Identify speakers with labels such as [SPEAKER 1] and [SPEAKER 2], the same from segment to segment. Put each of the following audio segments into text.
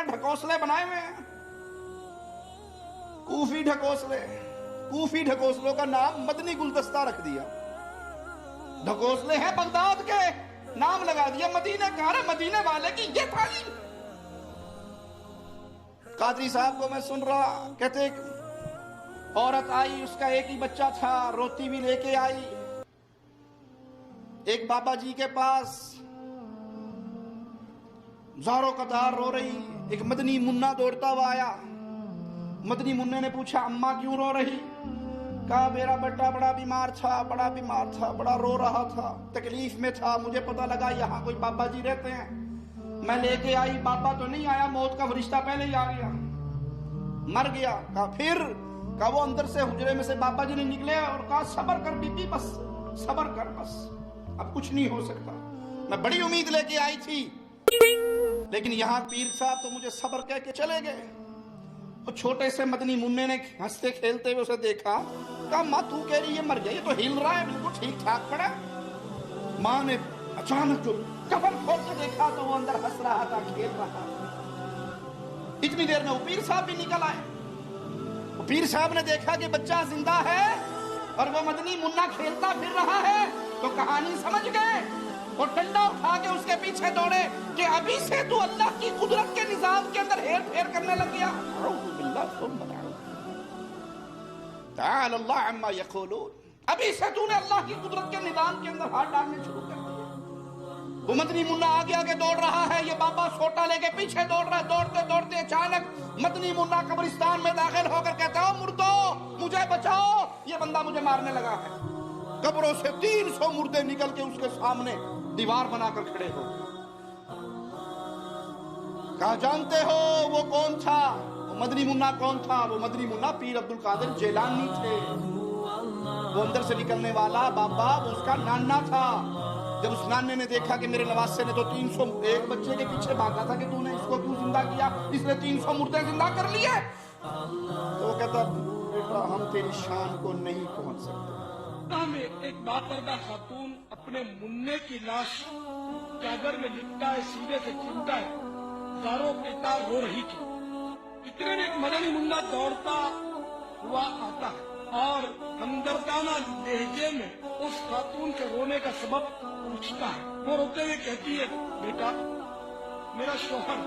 [SPEAKER 1] ढकोसले बनाए हुए हैं, कूफी ढकोसले। कूफी ढकोसलों का नाम मदनी गुलदस्ता रख दिया। ढकोसले हैं बगदाद के, नाम लगा दिया मदीने का। अरे मदीने वाले की ये तालीम। कादरी साहब को मैं सुन रहा, कहते औरत आई, उसका एक ही बच्चा था, रोटी भी लेके आई एक बाबा जी के पास, ज़ारो कतार रो रही। एक मदनी मुन्ना दौड़ता हुआ आया। मदनी मुन्ने ने पूछा, अम्मा क्यों रो रही? कहा, मेरा बेटा बड़ा बीमार था, बड़ा रो रहा था, तकलीफ में था। मुझे पता लगा यहाँ कोई बाबा जी रहते हैं, मैं लेके आई। बाबा तो नहीं आया, मौत का फरिश्ता पहले ही आ गया, मर गया। कहा फिर? कहा वो अंदर से हुजरे में से बाबा जी ने निकले और कहा, सब्र कर बीबी, बस सब्र कर, बस अब कुछ नहीं हो सकता। मैं बड़ी उम्मीद लेके आई थी, लेकिन यहाँ पीर साहब तो मुझे सब्र कह के चले गए। और छोटे से मदनी मुन्ने ने हंसते खेलते हुए उसे देखा, कहा, माँ तू कह रही है मर गया, ये तो हिल रहा है, बिल्कुल ठीक ठाक पड़ा। माँ ने अचानक जो कफन खोल के देखा तो वो अंदर हंस रहा था, खेल रहा था। इतनी देर में वो पीर साहब भी निकल आए। वो पीर साहब ने देखा कि बच्चा जिंदा है और वो मदनी मुन्ना खेलता फिर रहा है, तो कहानी समझ गए और डंडा उठा के उसके पीछे दौड़े कि अभी से तू अल्लाह की कुदरत के निजाम के अंदर हेर फेर करने लग गया। अभी से तूने अल्लाह की कुदरत के निजाम के अंदर हाथ डालने शुरू कर दिया। वो मदनी मुन्ना आगे आगे दौड़ रहा है, ये बाबा सोटा लेके पीछे दौड़ रहा है। दौड़ते दौड़ते अचानक मदनी मुन्ना कब्रिस्तान में दाखिल होकर कहता है, मुर्दो मुझे बचाओ, ये बंदा मुझे मारने लगा है। कब्रों से 300 मुर्दे निकल के उसके सामने दीवार बनाकर खड़े हो। कहा, जानते हो वो कौन था? वो मदनी मुन्ना कौन था? वो मदनी मुन्ना पीर अब्दुल कादिर जेलानी थे। वो अंदर से निकलने वाला बाबा वो उसका नाना था। जब उस नाने ने देखा कि मेरे नवासे ने तो 301 बच्चे के पीछे भागा था कि तूने इसको क्यों जिंदा किया, इसने 300 मुर्दे जिंदा कर लिए, तो वो कहता, बेटा हम तेरी शान को नहीं पहुंच सकते।
[SPEAKER 2] में एक बापरदा खातून अपने मुन्ने की लाश चादर में लिपटा है, सीधे से चिमटा है, ज़ारो बेटा रो रही थी। इतने में एक मदनी मुन्ना दौड़ता हुआ आता है और हमदर्दाना लहजे में उस खातून के रोने का सबब पूछता है। वो रोते हुए कहती है, बेटा मेरा शौहर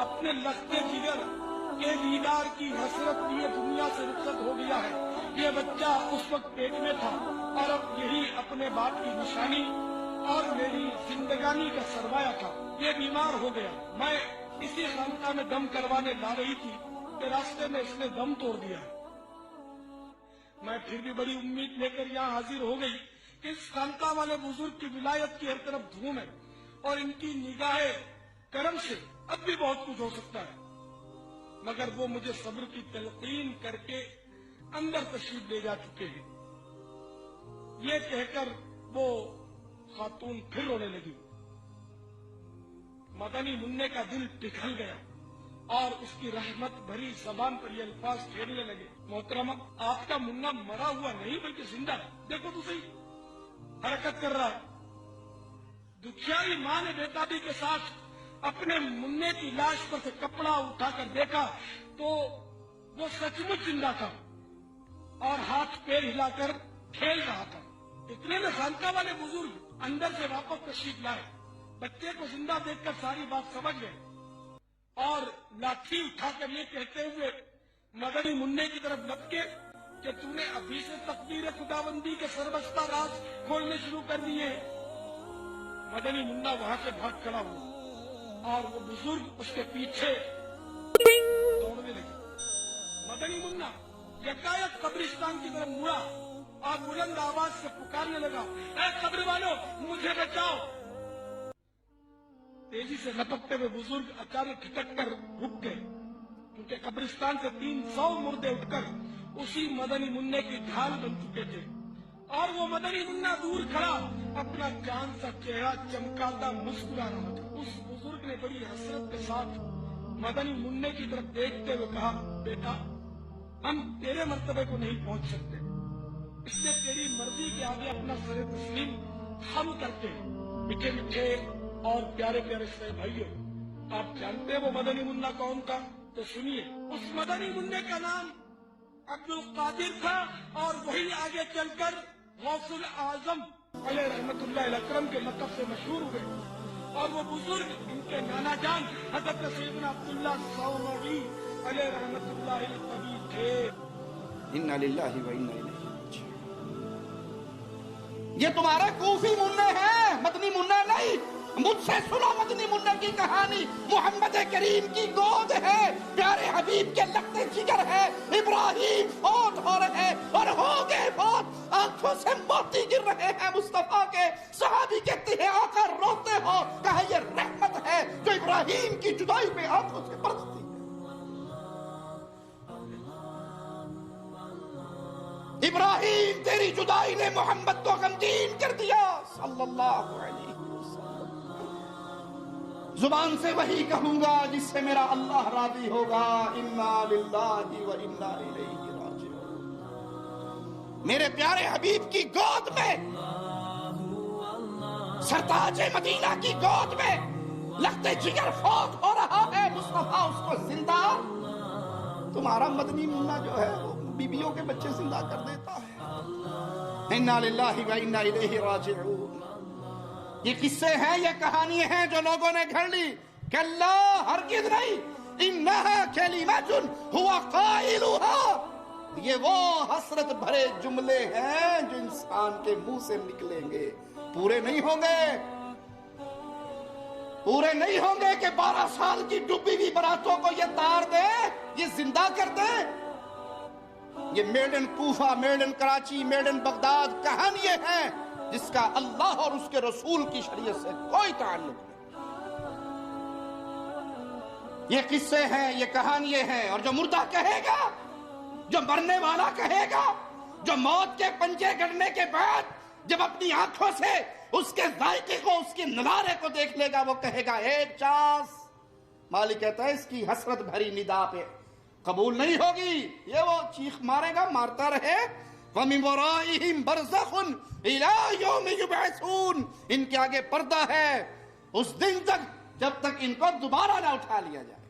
[SPEAKER 2] अपने लखते जिगर के दीदार की हसरत लिए दुनिया से रुखसत हो गया है। ये बच्चा उस वक्त पेट में था और अब यही अपने बाप की निशानी और मेरी जिंदगानी का सरमाया था। ये बीमार हो गया, मैं इसी खानका में दम करवाने ला रही थी कि रास्ते में इसने दम तोड़ दिया। मैं फिर भी बड़ी उम्मीद लेकर यहाँ हाजिर हो गई कि इस खानका वाले बुजुर्ग की विलायत की हर तरफ धूम है और इनकी निगाहे करम से अब भी बहुत कुछ हो सकता है। मगर वो मुझे सब्र की तलकीन करके अंदर तशरीफ ले जा चुके हैं। ये कहकर वो खातून फिर रोने लगी। मदनी मुन्ने का दिल पिघल गया और उसकी रहमत भरी जबान पर ये अल्फाज फेरने लगे, मोहतरमा आपका मुन्ना मरा हुआ नहीं बल्कि जिंदा है, देखो तो सही हरकत कर रहा है। दुखियारी माँ ने बेताबी के साथ अपने मुन्ने की लाश पर से कपड़ा उठाकर देखा तो वो सचमुच जिंदा था और हाथ पैर हिलाकर खेल रहा था। इतने में खानका वाले बुजुर्ग अंदर से वापस तशरीफ लाए। बच्चे को जिंदा देखकर सारी बात समझ गए और लाठी उठाकर ये कहते हुए मदनी मुन्ने की तरफ लपके कि तूने अभी से तकदीर खुदाबंदी के सरबस्ता राज खोलने शुरू कर दिए। मदनी मुन्ना वहां से भाग खड़ा हुआ और वो बुजुर्ग उसके पीछे दौड़ने लगे। मदनी मुन्ना यकायक कब्रिस्तान की तरफ मुड़ा और बुलंद आवाज से पुकारने लगा, ऐ कब्र वालों मुझे बचाओ। तेजी से लपकते हुए बुजुर्ग अचानक ठिठक कर रुक गए, क्योंकि कब्रिस्तान से 300 मुर्दे उठकर उसी मदनी मुन्ने की ढाल बन चुके थे और वो मदनी मुन्ना दूर खड़ा अपना चांद सा चेहरा चमकाता मुस्कुरा रहा था। उस बुजुर्ग ने बड़ी हसरत के साथ मदनी मुन्ने की तरफ देखते हुए कहा, बेटा हम तेरे मर्तबे को नहीं पहुंच सकते, इसलिए तेरी मर्जी के आगे अपना सर तस्लीम हम करते हैं। मीठे मीठे और प्यारे प्यारे से भाइयों, आप जानते हैं वो मदनी मुन्ना कौन था? तो सुनिए, उस मदनी मुन्ने का नाम अब्दुल कादिर था और वही आगे चलकर गौसुल आजम अलैहि रहमतुल्लाह अल अकरम के लक़ब से मशहूर हुए। और वो बुजुर्ग इनके नाना जान हज़रत सैयदना अब्दुल्ला सौनवी अलैहि रहमतुल्लाह अल कबीर थे।
[SPEAKER 1] इन्ना लिल्लाहि व इन्ना इलैहि राजिऊन। ये तुम्हारे कूफी मुन्ने हैं, मदनी मुन्ना नहीं। मुझसे सुनो मदनी मुन्ने की कहानी। मोहम्मद करीम की गोद है, प्यारे हबीब के लगते जिगर है। इब्राहिम फौत हो रहे और हो गए फौत, आंखों से मोती गिर रहे हैं मुस्तफा के। सहाबी कहते हैं आका रोते हो, कहा ये रहमत है जो इब्राहिम की जुदाई पे आंखों से बरसती है। इब्राहिम तेरी जुदाई ने मोहम्मद को गमगीन कर दिया सल्लल्लाहु अलैहि वसल्लम। जुबान से वही कहूंगा जिससे मेरा अल्लाह राजी होगा। इन्ना लिल्लाहि व इन्ना इलैहि राजिऊन। मेरे प्यारे हबीब की गोद में, सरताज मदीना की गोद में लगते जिगर फौत हो रहा है, मुस्तफा उसको जिंदा। तुम्हारा मदनी मुन्ना जो है वो बीबियों के बच्चे जिंदा कर देता है। इन्ना लिल्लाहि व इन्ना इलैहि राजिऊन। ये किस्से हैं, ये कहानियां हैं जो लोगों ने घड़ ली। कल्ला, हरगिज़ नहीं। इन्नहा कलिमतुन हुवा काइलुहा। ये वो हसरत भरे जुमले हैं जो इंसान के मुंह से निकलेंगे, पूरे नहीं होंगे। पूरे नहीं होंगे कि 12 साल की डूबी हुई बारातों को ये तार दे, ये जिंदा कर दे। ये made in Kufa, made in Karachi, made in Baghdad कहानियां हैं जिसका अल्लाह और उसके रसूल की शरीयत से कोई ताल्लुक नहीं। ये किस्से हैं, ये कहानियां हैं। और जो मुर्दा कहेगा, जो मरने वाला कहेगा, जो मौत के पंजे गड़ने के बाद जब अपनी आंखों से उसके जायके को, उसके नजारे को देख लेगा, वो कहेगा एक चांस। मालिक कहता है इसकी हसरत भरी निदा पे कबूल नहीं होगी। ये वो चीख मारेगा, मारता रहे। वमिन वराइहिम बरज़खुन इला यौम युबअसून। इनके आगे पर्दा है उस दिन तक जब तक इनको दोबारा ना उठा लिया जाए।